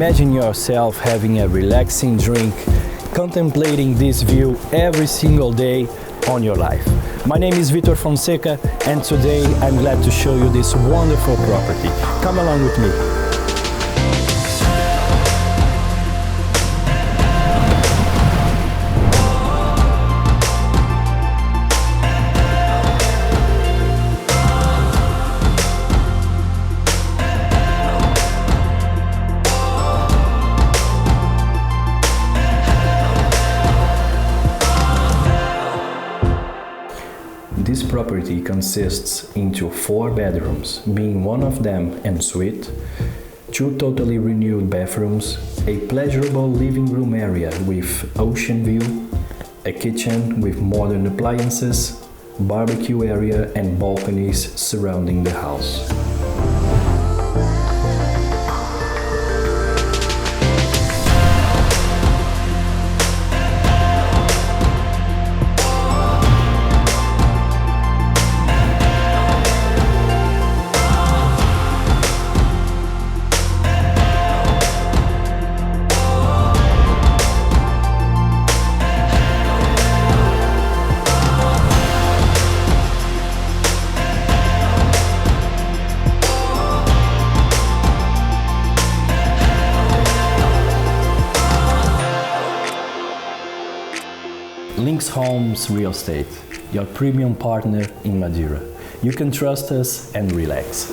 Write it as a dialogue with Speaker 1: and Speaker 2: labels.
Speaker 1: Imagine yourself having a relaxing drink, contemplating this view every single day on your life. My name is Vitor Fonseca, and today I'm glad to show you this wonderful property. Come along with me. This property consists into 4 bedrooms, being one of them en suite, 2 totally renewed bathrooms, a pleasurable living room area with ocean view, a kitchen with modern appliances, barbecue area and balconies surrounding the house. Links Homes Real Estate, your premium partner in Madeira. You can trust us and relax.